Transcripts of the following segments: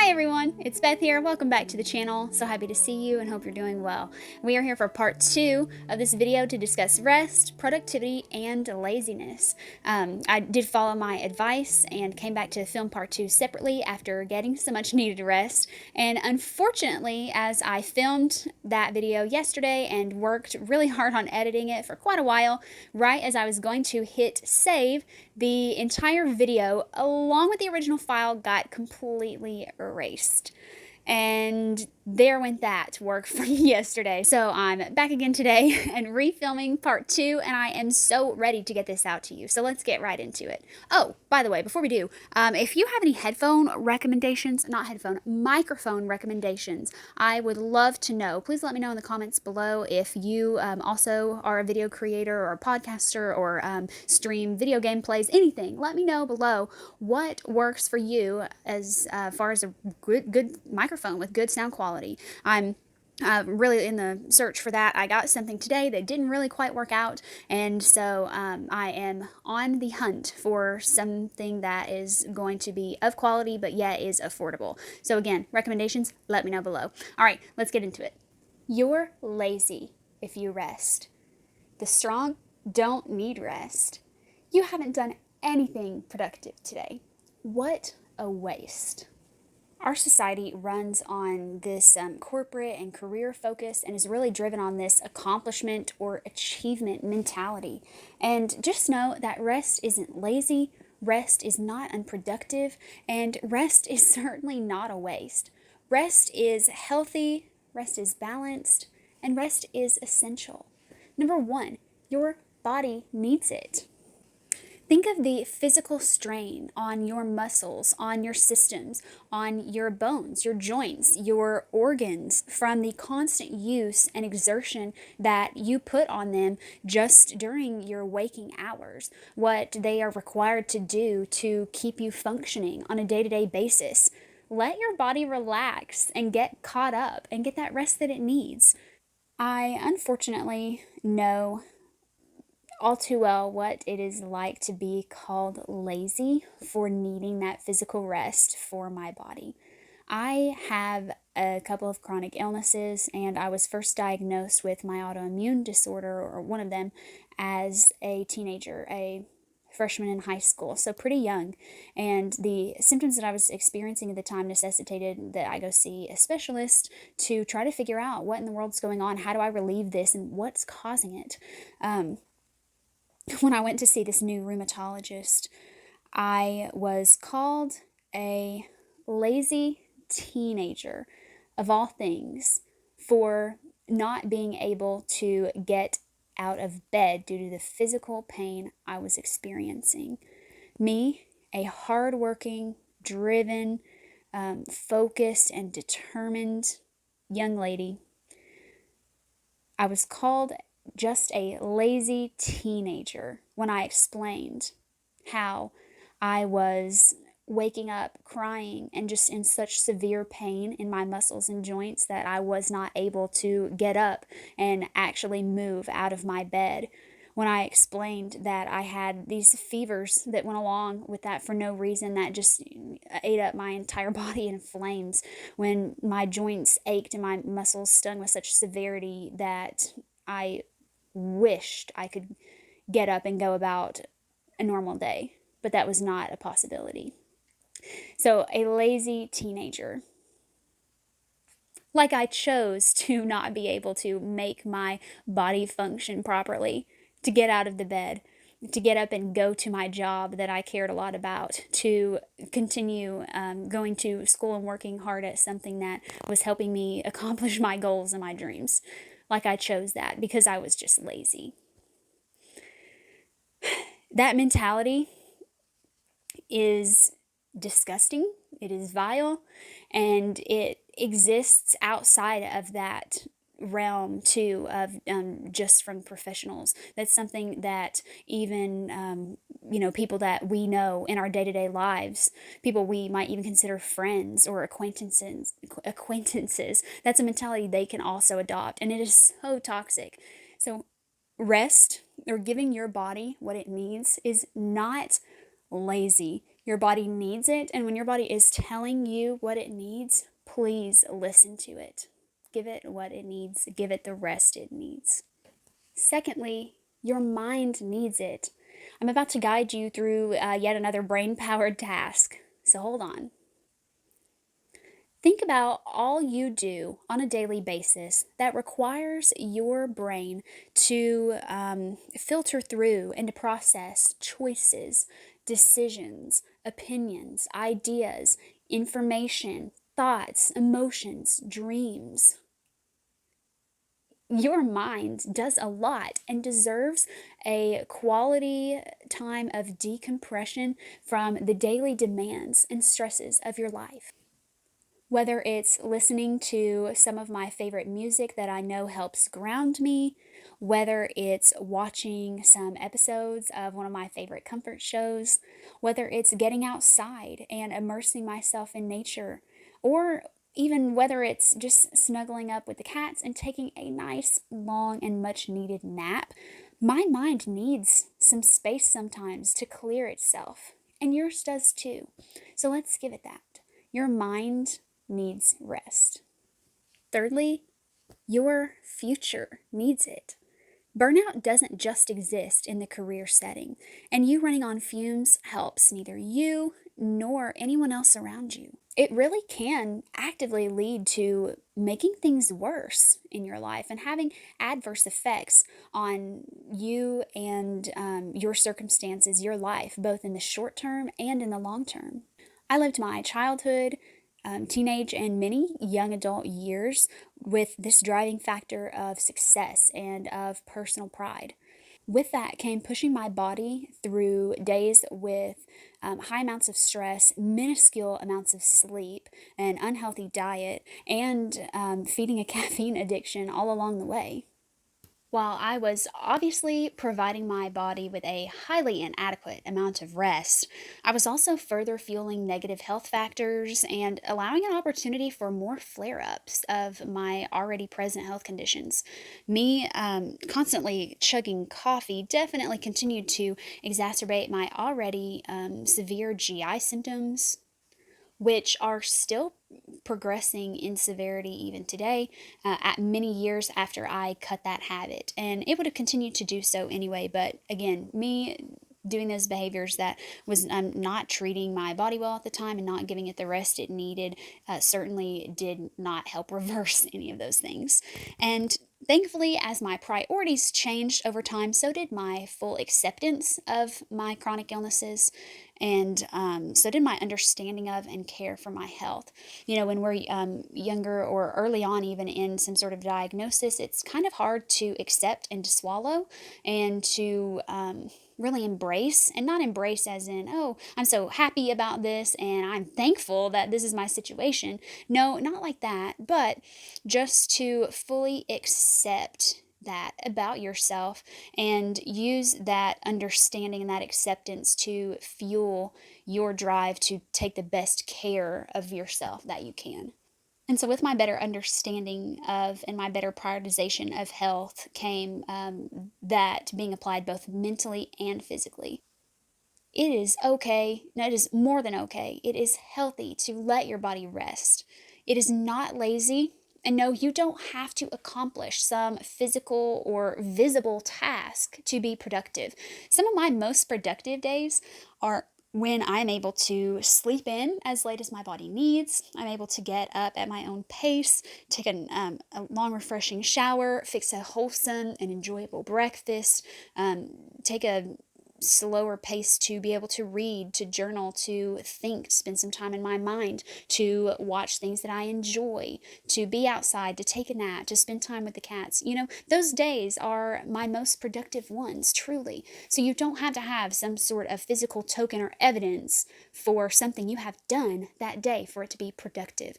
Hi everyone, it's Beth here. Welcome back to the channel. So happy to see you and hope you're doing well. We are here for part 2 of this video to discuss rest, productivity, and laziness. I did follow my advice and came back to film part 2 separately after getting so much needed rest. And unfortunately, as I filmed that video yesterday and worked really hard on editing it for quite a while, right as I was going to hit save, the entire video, along with the original file, got completely erased. And there went that work from yesterday. So I'm back again today and refilming part 2, and I am so ready to get this out to you. So let's get right into it. Oh, by the way, before we do, if you have any microphone recommendations, I would love to know. Please let me know in the comments below if you also are a video creator or a podcaster or stream video gameplays, anything. Let me know below what works for you as far as a good microphone with good sound quality. I'm really in the search for that. I got something today that didn't really quite work out, and so I am on the hunt for something that is going to be of quality but yet is affordable. So again, recommendations, let me know below. All right, let's get into it. You're lazy if you rest. The strong don't need rest. You haven't done anything productive today. What a waste. Our society runs on this corporate and career focus and is really driven on this accomplishment or achievement mentality. And just know that rest isn't lazy, rest is not unproductive, and rest is certainly not a waste. Rest is healthy, rest is balanced, and rest is essential. Number 1, your body needs it. Think of the physical strain on your muscles, on your systems, on your bones, your joints, your organs from the constant use and exertion that you put on them just during your waking hours, what they are required to do to keep you functioning on a day-to-day basis. Let your body relax and get caught up and get that rest that it needs. I unfortunately know all too well what it is like to be called lazy for needing that physical rest for my body. I have a couple of chronic illnesses, and I was first diagnosed with my autoimmune disorder, or one of them, as a teenager, a freshman in high school, so pretty young. And the symptoms that I was experiencing at the time necessitated that I go see a specialist to try to figure out what in the world's going on, how do I relieve this, and what's causing it. When I went to see this new rheumatologist, I was called a lazy teenager, of all things, for not being able to get out of bed due to the physical pain I was experiencing. Me, a hardworking, driven, focused, and determined young lady, I was called just a lazy teenager when I explained how I was waking up crying and just in such severe pain in my muscles and joints that I was not able to get up and actually move out of my bed. When I explained that I had these fevers that went along with that for no reason, that just ate up my entire body in flames, when my joints ached and my muscles stung with such severity that I wished I could get up and go about a normal day, but that was not a possibility. So, a lazy teenager. Like I chose to not be able to make my body function properly, to get out of the bed, to get up and go to my job that I cared a lot about, to continue going to school and working hard at something that was helping me accomplish my goals and my dreams. Like I chose that because I was just lazy. That mentality is disgusting, it is vile, and it exists outside of that realm too, of just from professionals. That's something that even people that we know in our day-to-day lives, people we might even consider friends or acquaintances, that's a mentality they can also adopt, and it is so toxic. So rest, or giving your body what it needs, is not lazy. Your body needs it, and when your body is telling you what it needs, please listen to it. Give it what it needs, give it the rest it needs. Secondly, your mind needs it. I'm about to guide you through yet another brain-powered task, so hold on. Think about all you do on a daily basis that requires your brain to filter through and to process choices, decisions, opinions, ideas, information, thoughts, emotions, dreams. Your mind does a lot and deserves a quality time of decompression from the daily demands and stresses of your life. Whether it's listening to some of my favorite music that I know helps ground me, whether it's watching some episodes of one of my favorite comfort shows, whether it's getting outside and immersing myself in nature, or even whether it's just snuggling up with the cats and taking a nice, long, and much needed nap, my mind needs some space sometimes to clear itself. And yours does too. So let's give it that. Your mind needs rest. Thirdly, your future needs it. Burnout doesn't just exist in the career setting, and you running on fumes helps neither you nor anyone else around you. It really can actively lead to making things worse in your life and having adverse effects on you and your circumstances, your life, both in the short term and in the long term. I lived my childhood, teenage, and many young adult years with this driving factor of success and of personal pride. With that came pushing my body through days with high amounts of stress, minuscule amounts of sleep, an unhealthy diet, and feeding a caffeine addiction all along the way. While I was obviously providing my body with a highly inadequate amount of rest, I was also further fueling negative health factors and allowing an opportunity for more flare ups of my already present health conditions. Me constantly chugging coffee definitely continued to exacerbate my already severe GI symptoms, which are still progressing in severity even today, at many years after I cut that habit. And it would have continued to do so anyway. But again, me doing those behaviors that was not treating my body well at the time and not giving it the rest it needed certainly did not help reverse any of those things. And thankfully, as my priorities changed over time, so did my full acceptance of my chronic illnesses, and so did my understanding of and care for my health. When we're younger or early on, even in some sort of diagnosis, it's kind of hard to accept and to swallow and to really embrace, and not embrace as in, oh, I'm so happy about this and I'm thankful that this is my situation. No, not like that, but just to fully accept that about yourself and use that understanding and that acceptance to fuel your drive to take the best care of yourself that you can. And so, with my better understanding of and my better prioritization of health came that being applied both mentally and physically. It is okay, no, it is more than okay. It is healthy to let your body rest. It is not lazy. And no, you don't have to accomplish some physical or visible task to be productive. Some of my most productive days are when I'm able to sleep in as late as my body needs. I'm able to get up at my own pace, take a long, refreshing shower, fix a wholesome and enjoyable breakfast, take a slower pace to be able to read, to journal, to think, to spend some time in my mind, to watch things that I enjoy, to be outside, to take a nap, to spend time with the cats. Those days are my most productive ones, truly. So you don't have to have some sort of physical token or evidence for something you have done that day for it to be productive.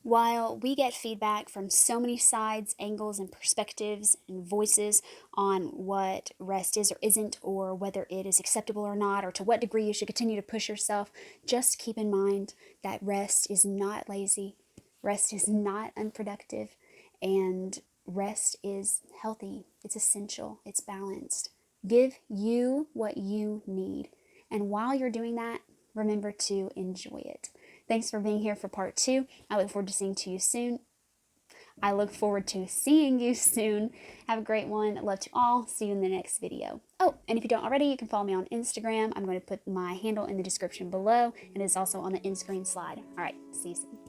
While we get feedback from so many sides, angles, and perspectives and voices on what rest is or isn't, or whether it is acceptable or not, or to what degree you should continue to push yourself, just keep in mind that rest is not lazy, rest is not unproductive, and rest is healthy, it's essential, it's balanced. Give you what you need. And while you're doing that, remember to enjoy it. Thanks for being here for part 2. I look forward to seeing you soon. Have a great one. Love to all. See you in the next video. Oh, and if you don't already, you can follow me on Instagram. I'm going to put my handle in the description below, and it's also on the end screen slide. All right, see you soon.